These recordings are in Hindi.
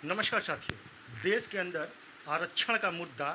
नमस्कार साथियों। देश के अंदर आरक्षण का मुद्दा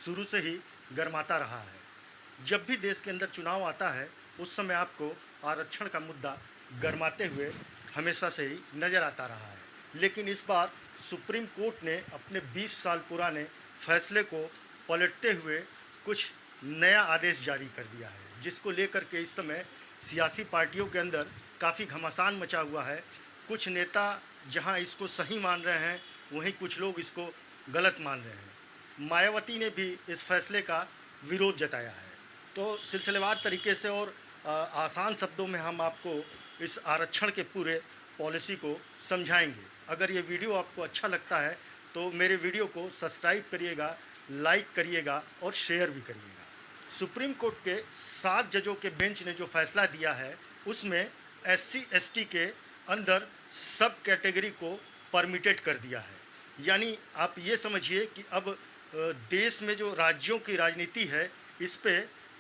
शुरू से ही गर्माता रहा है। जब भी देश के अंदर चुनाव आता है उस समय आपको आरक्षण का मुद्दा गर्माते हुए हमेशा से ही नज़र आता रहा है। लेकिन इस बार सुप्रीम कोर्ट ने अपने 20 साल पुराने फैसले को पलटते हुए कुछ नया आदेश जारी कर दिया है, जिसको लेकर के इस समय सियासी पार्टियों के अंदर काफ़ी घमासान मचा हुआ है। कुछ नेता जहां इसको सही मान रहे हैं, वहीं कुछ लोग इसको गलत मान रहे हैं। मायावती ने भी इस फैसले का विरोध जताया है। तो सिलसिलेवार तरीके से और आसान शब्दों में हम आपको इस आरक्षण के पूरे पॉलिसी को समझाएंगे। अगर ये वीडियो आपको अच्छा लगता है तो मेरे वीडियो को सब्सक्राइब करिएगा, लाइक करिएगा और शेयर भी करिएगा। सुप्रीम कोर्ट के 7 जजों के बेंच ने जो फैसला दिया है उसमें SC/ST के अंदर सब कैटेगरी को परमिटेड कर दिया है। यानी आप ये समझिए कि अब देश में जो राज्यों की राजनीति है इस पे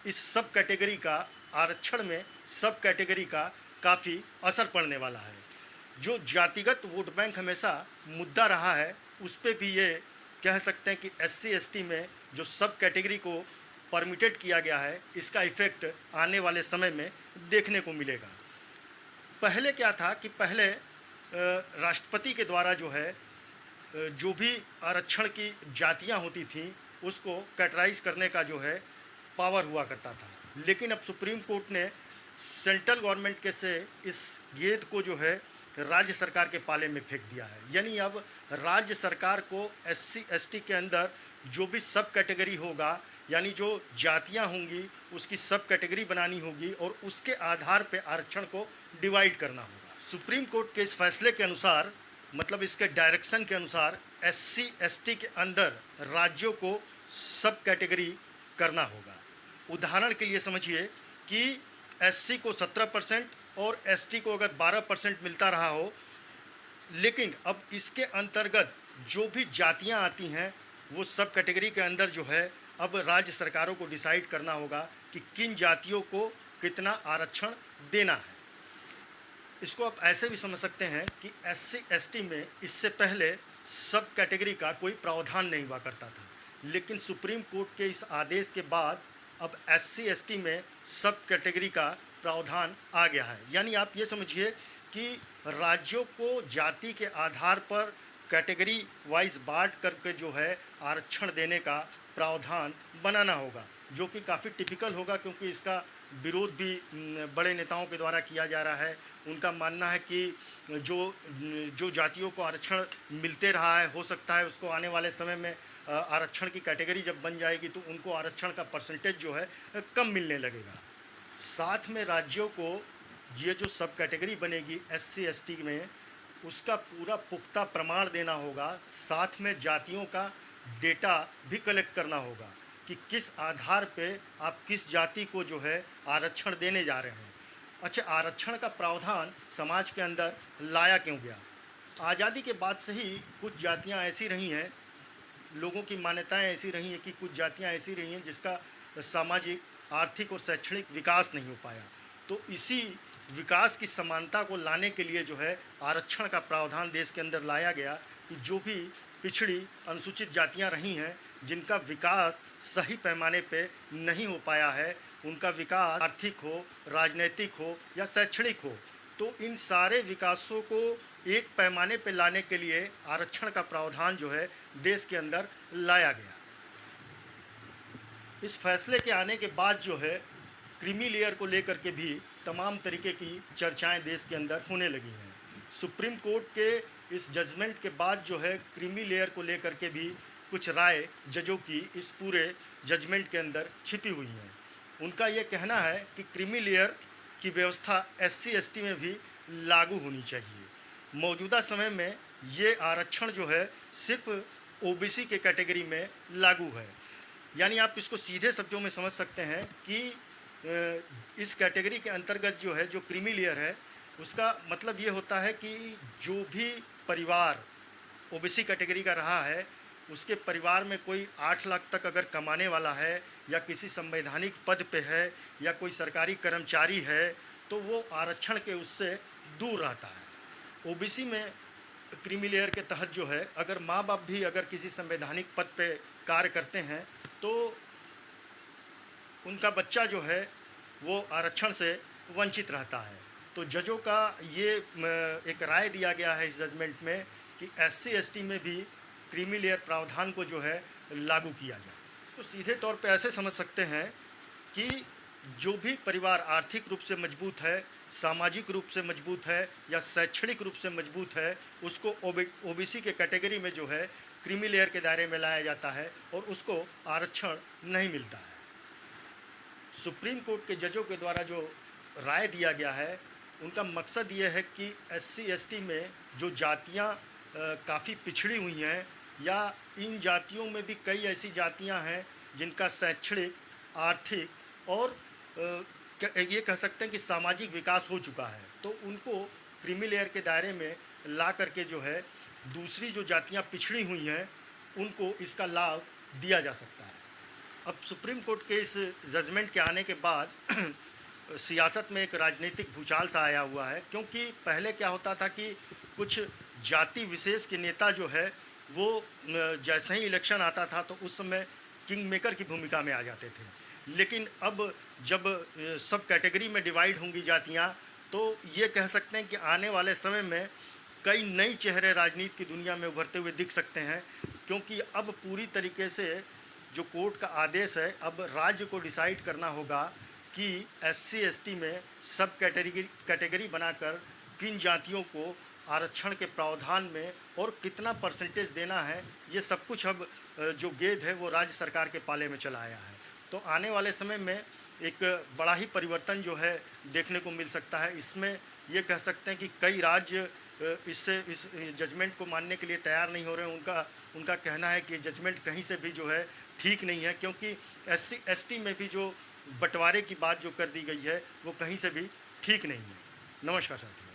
इस सब कैटेगरी का आरक्षण में सब कैटेगरी का काफ़ी असर पड़ने वाला है। जो जातिगत वोट बैंक हमेशा मुद्दा रहा है उस पे भी ये कह सकते हैं कि SC/ST में जो सब कैटेगरी को परमिटेड किया गया है इसका इफ़ेक्ट आने वाले समय में देखने को मिलेगा। पहले क्या था कि पहले राष्ट्रपति के द्वारा जो है जो भी आरक्षण की जातियां होती थीं उसको कैटराइज करने का जो है पावर हुआ करता था। लेकिन अब सुप्रीम कोर्ट ने सेंट्रल गवर्नमेंट के से इस गेंद को जो है राज्य सरकार के पाले में फेंक दिया है। यानी अब राज्य सरकार को SC/ST के अंदर जो भी सब कैटेगरी होगा, यानी जो जातियां होंगी उसकी सब कैटेगरी बनानी होगी और उसके आधार पे आरक्षण को डिवाइड करना होगा। सुप्रीम कोर्ट के इस फैसले के अनुसार, मतलब इसके डायरेक्शन के अनुसार, SC/ST के अंदर राज्यों को सब कैटेगरी करना होगा। उदाहरण के लिए समझिए कि SC को 17% और ST को अगर 12% मिलता रहा हो, लेकिन अब इसके अंतर्गत जो भी जातियां आती हैं वो सब कैटेगरी के अंदर जो है अब राज्य सरकारों को डिसाइड करना होगा कि किन जातियों को कितना आरक्षण देना है। इसको आप ऐसे भी समझ सकते हैं कि SC/ST में इससे पहले सब कैटेगरी का कोई प्रावधान नहीं हुआ करता था, लेकिन सुप्रीम कोर्ट के इस आदेश के बाद अब SC/ST में सब कैटेगरी का प्रावधान आ गया है। यानी आप ये समझिए कि राज्यों को जाति के आधार पर कैटेगरी वाइज बांट करके जो है आरक्षण देने का प्रावधान बनाना होगा, जो कि काफ़ी टिपिकल होगा, क्योंकि इसका विरोध भी बड़े नेताओं के द्वारा किया जा रहा है। उनका मानना है कि जो जातियों को आरक्षण मिलते रहा है, हो सकता है उसको आने वाले समय में आरक्षण की कैटेगरी जब बन जाएगी तो उनको आरक्षण का परसेंटेज जो है कम मिलने लगेगा। साथ में राज्यों को ये जो सब कैटेगरी बनेगी SC/ST में उसका पूरा पुख्ता प्रमाण देना होगा। साथ में जातियों का डेटा भी कलेक्ट करना होगा कि किस आधार पे आप किस जाति को जो है आरक्षण देने जा रहे हैं। अच्छा, आरक्षण का प्रावधान समाज के अंदर लाया क्यों गया? आज़ादी के बाद से ही कुछ जातियां ऐसी रही हैं, लोगों की मान्यताएं ऐसी रही हैं कि कुछ जातियां ऐसी रही हैं जिसका सामाजिक, आर्थिक और शैक्षणिक विकास नहीं हो पाया। तो इसी विकास की समानता को लाने के लिए जो है आरक्षण का प्रावधान देश के अंदर लाया गया कि जो भी पिछड़ी अनुसूचित जातियां रही हैं जिनका विकास सही पैमाने पे नहीं हो पाया है, उनका विकास आर्थिक हो, राजनीतिक हो या शैक्षणिक हो, तो इन सारे विकासों को एक पैमाने पे लाने के लिए आरक्षण का प्रावधान जो है देश के अंदर लाया गया। इस फैसले के आने के बाद जो है क्रीमी लेयर को लेकर के भी तमाम तरीके की चर्चाएं देश के अंदर होने लगी हैं। सुप्रीम कोर्ट के इस जजमेंट के बाद जो है क्रीमी लेयर को लेकर के भी कुछ राय जजों की इस पूरे जजमेंट के अंदर छिपी हुई हैं। उनका ये कहना है कि क्रीमी लेयर की व्यवस्था SC/ST में भी लागू होनी चाहिए। मौजूदा समय में ये आरक्षण जो है सिर्फ OBC के कैटेगरी में लागू है। यानी आप इसको सीधे शब्दों में समझ सकते हैं कि इस कैटेगरी के अंतर्गत जो है जो क्रीमी लेयर है उसका मतलब ये होता है कि जो भी परिवार OBC कैटेगरी का रहा है उसके परिवार में कोई 8 लाख तक अगर कमाने वाला है या किसी संवैधानिक पद पे है या कोई सरकारी कर्मचारी है तो वो आरक्षण के उससे दूर रहता है। OBC में क्रीमी लेयर के तहत जो है, अगर माँ बाप भी अगर किसी संवैधानिक पद पे कार्य करते हैं तो उनका बच्चा जो है वो आरक्षण से वंचित रहता है। तो जजों का ये एक राय दिया गया है इस जजमेंट में कि एससी एसटी में भी क्रीमी लेयर प्रावधान को जो है लागू किया जाए। तो सीधे तौर पे ऐसे समझ सकते हैं कि जो भी परिवार आर्थिक रूप से मजबूत है, सामाजिक रूप से मजबूत है या शैक्षणिक रूप से मजबूत है, उसको ओबीसी के कैटेगरी में जो है क्रीमी लेयर के दायरे में लाया जाता है और उसको आरक्षण नहीं मिलता है। सुप्रीम कोर्ट के जजों के द्वारा जो राय दिया गया है, उनका मकसद ये है कि एससी एसटी में जो जातियां काफ़ी पिछड़ी हुई हैं या इन जातियों में भी कई ऐसी जातियां हैं जिनका शैक्षणिक, आर्थिक और ये कह सकते हैं कि सामाजिक विकास हो चुका है, तो उनको क्रीमी लेयर के दायरे में ला करके जो है दूसरी जो जातियां पिछड़ी हुई हैं उनको इसका लाभ दिया जा सकता है। अब सुप्रीम कोर्ट के इस जजमेंट के आने के बाद सियासत में एक राजनीतिक भूचाल सा आया हुआ है, क्योंकि पहले क्या होता था कि कुछ जाति विशेष के नेता जो है वो जैसे ही इलेक्शन आता था तो उस समय किंग मेकर की भूमिका में आ जाते थे। लेकिन अब जब सब कैटेगरी में डिवाइड होंगी जातियां, तो ये कह सकते हैं कि आने वाले समय में कई नई चेहरे राजनीति की दुनिया में उभरते हुए दिख सकते हैं, क्योंकि अब पूरी तरीके से जो कोर्ट का आदेश है, अब राज्य को डिसाइड करना होगा कि एससी एसटी में सब कैटेगरी बनाकर किन जातियों को आरक्षण के प्रावधान में और कितना परसेंटेज देना है, ये सब कुछ अब जो गेंद है वो राज्य सरकार के पाले में चला आया है। तो आने वाले समय में एक बड़ा ही परिवर्तन जो है देखने को मिल सकता है। इसमें ये कह सकते हैं कि कई राज्य इस जजमेंट को मानने के लिए तैयार नहीं हो रहे हैं। उनका कहना है कि जजमेंट कहीं से भी जो है ठीक नहीं है, क्योंकि एससी एसटी में भी जो बंटवारे की बात जो कर दी गई है वो कहीं से भी ठीक नहीं है। नमस्कार साथियों।